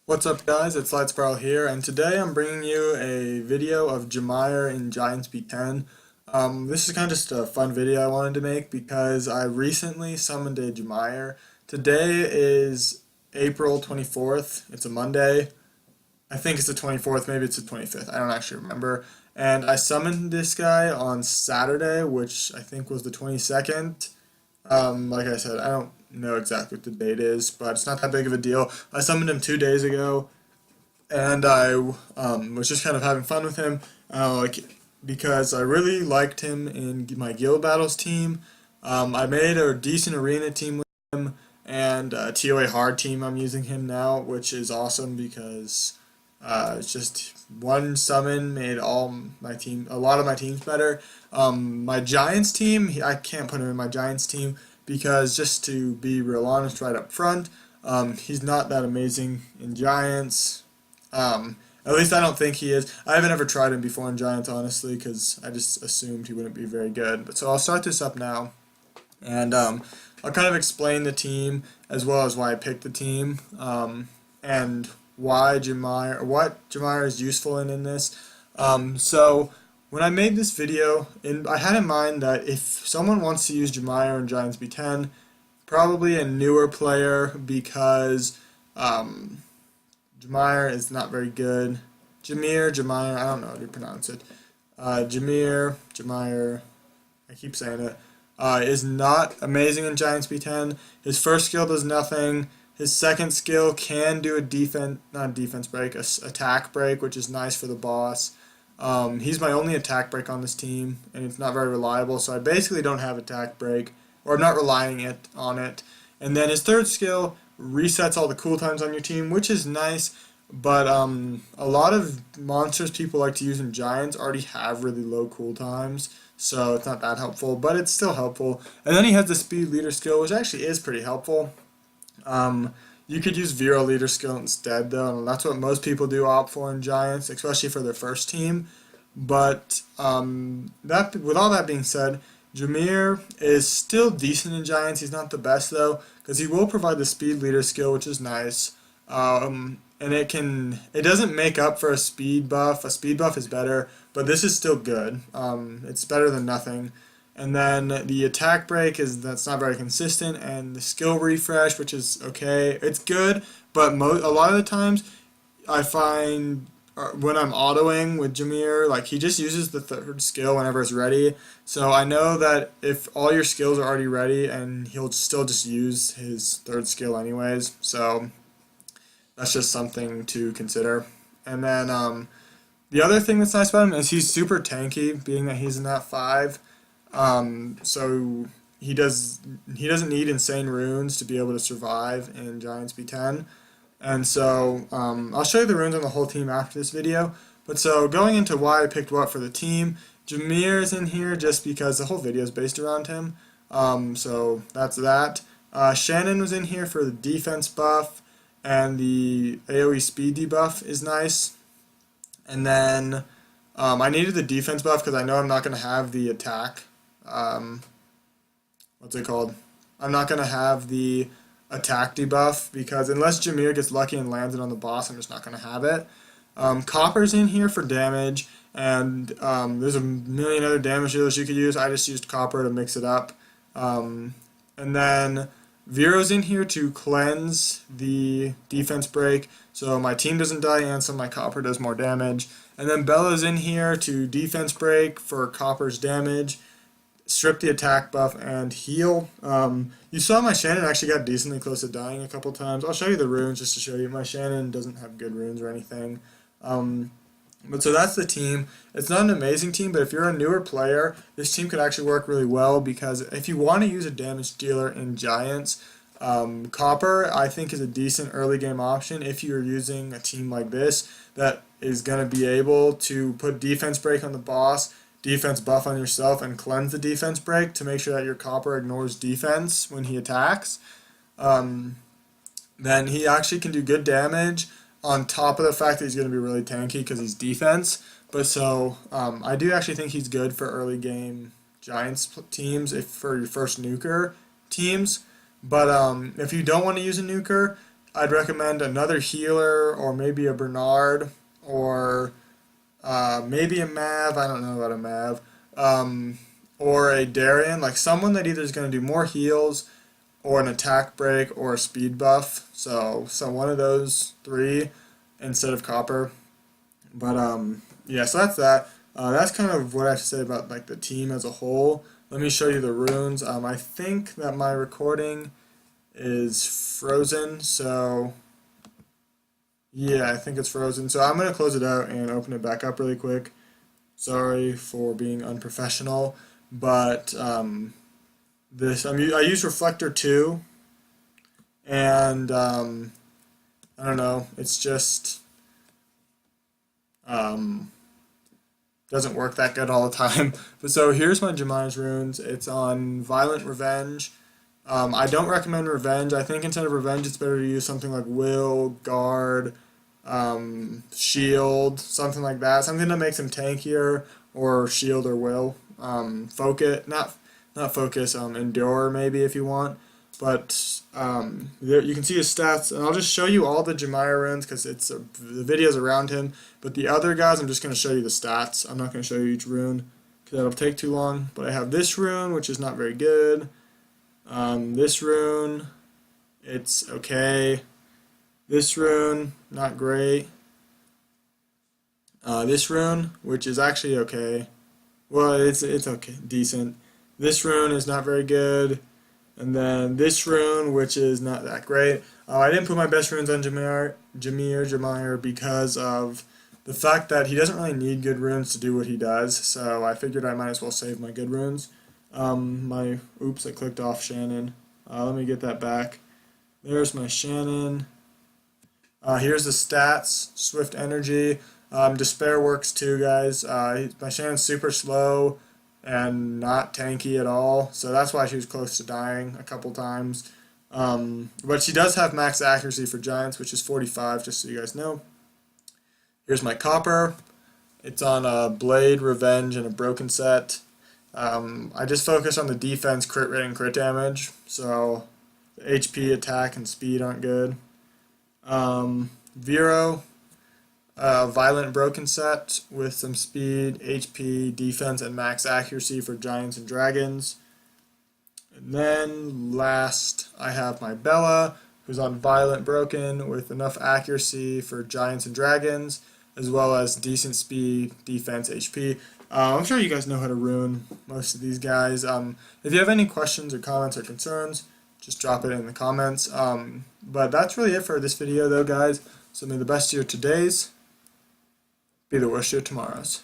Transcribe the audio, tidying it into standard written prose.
What's up guys, it's Lightsparrow here, and today I'm bringing you a video of Jamire in Giants B10. This is kind of just a fun video I wanted to make because I recently summoned a Jamire. Today is April 24th, it's a Monday. I think it's the 24th, maybe it's the 25th, I don't actually remember. And I summoned this guy on Saturday, which I think was the 22nd. Like I said, I don't know exactly what the date is, but it's not that big of a deal. I summoned him 2 days ago, and I was just kind of having fun with him, because I really liked him in my Guild Battles team. I made a decent arena team with him, and a TOA hard team I'm using him now, which is awesome because it's just one summon made a lot of my teams better. My Giants team, I can't put him in my Giants team because, just to be real honest right up front, he's not that amazing in Giants. At least I don't think he is. I haven't ever tried him before in Giants, honestly, because I just assumed he wouldn't be very good. But so I'll start this up now, and I'll kind of explain the team as well as why I picked the team, and what Jamire is useful in this. So when I made this video, I had in mind that if someone wants to use Jamire in Giants B10, probably a newer player because Jamire is not very good. Jamire, I don't know how to pronounce it. Jamire, I keep saying it, is not amazing in Giants B10. His first skill does nothing. His second skill can do not a defense break, attack break, which is nice for the boss. He's my only attack break on this team, and it's not very reliable, so I basically don't have attack break, or I'm not relying on it. And then his third skill resets all the cooldowns on your team, which is nice, but a lot of monsters people like to use in Giants already have really low cooldowns, so it's not that helpful, but it's still helpful. And then he has the speed leader skill, which actually is pretty helpful. You could use Vero leader skill instead, though, and that's what most people do opt for in Giants, especially for their first team. But with all that being said, Jamire is still decent in Giants. He's not the best though, because he will provide the speed leader skill, which is nice. And it doesn't make up for a speed buff. A speed buff is better, but this is still good. It's better than nothing. And then the attack break that's not very consistent, and the skill refresh, which is okay. It's good, but a lot of the times I find when I'm autoing with Jamire, like, he just uses the third skill whenever it's ready. So I know that if all your skills are already ready, and he'll still just use his third skill anyways. So that's just something to consider. And then the other thing that's nice about him is he's super tanky, being that he's in that 5. So he doesn't need insane runes to be able to survive in Giants B10. And so I'll show you the runes on the whole team after this video. But so going into why I picked what for the team, Jamire is in here just because the whole video is based around him. So that's that. Shannon was in here for the defense buff, and the AoE speed debuff is nice. And then I needed the defense buff because I know I'm not going to have the attack. What's it called? I'm not going to have the attack debuff because unless Jamire gets lucky and lands it on the boss, I'm just not going to have it. Copper's in here for damage, and there's a million other damage dealers you could use. I just used Copper to mix it up. And then Vero's in here to cleanse the defense break, so my team doesn't die and so my Copper does more damage. And then Bella's in here to defense break for Copper's damage, strip the attack buff, and heal. You saw my Shannon actually got decently close to dying a couple times. I'll show you the runes just to show you. My Shannon doesn't have good runes or anything. But so that's the team. It's not an amazing team, but if you're a newer player, this team could actually work really well because if you want to use a damage dealer in Giants, Copper I think is a decent early game option if you're using a team like this that is going to be able to put defense break on the boss, defense buff on yourself, and cleanse the defense break to make sure that your Copper ignores defense when he attacks. Then he actually can do good damage on top of the fact that he's going to be really tanky because he's defense. But so I do actually think he's good for early game Giants teams, for your first nuker teams. But if you don't want to use a nuker, I'd recommend another healer, or maybe a Bernard, or maybe a Mav. I don't know about a Mav. Or a Darien, like someone that either is going to do more heals, or an attack break, or a speed buff. So one of those three instead of copper. But yeah, so that's that. That's kind of what I have to say about like the team as a whole. Let me show you the runes. I think that my recording is frozen, so yeah, I think it's frozen. So I'm gonna close it out and open it back up really quick. Sorry for being unprofessional, but I use Reflector 2, and I don't know, it's just doesn't work that good all the time. But so here's my Jamire's runes. It's on Violent Revenge. I don't recommend Revenge. I think instead of Revenge, it's better to use something like Will, Guard, Shield, something like that. Something that makes him tankier, or Shield or Will. Focus, not Focus, Endure maybe if you want. But there, you can see his stats, and I'll just show you all the Jamire runes because it's the videos around him. But the other guys, I'm just going to show you the stats. I'm not going to show you each rune because that'll take too long. But I have this rune, which is not very good. This rune, it's okay. This rune, not great. This rune, which is actually okay. Well, it's okay, decent. This rune is not very good. And then this rune, which is not that great. I didn't put my best runes on Jamire because of the fact that he doesn't really need good runes to do what he does. So I figured I might as well save my good runes. Oops, I clicked off Shannon. Let me get that back. There's my Shannon. Here's the stats. Swift Energy. Despair works too, guys. My Shannon's super slow and not tanky at all, so that's why she was close to dying a couple times. But she does have max accuracy for Giants, which is 45, just so you guys know. Here's my Copper. It's on a Blade, Revenge, and a Broken set. I just focus on the defense, crit rate, and crit damage, so the HP, attack, and speed aren't good. Vero, Violent Broken set with some speed, HP, defense, and max accuracy for Giants and Dragons. And then last, I have my Bella, who's on Violent Broken with enough accuracy for Giants and Dragons, as well as decent speed, defense, HP. I'm sure you guys know how to rune most of these guys. If you have any questions or comments or concerns, just drop it in the comments. But that's really it for this video, though, guys. So may the best of your todays be the worst of your tomorrows.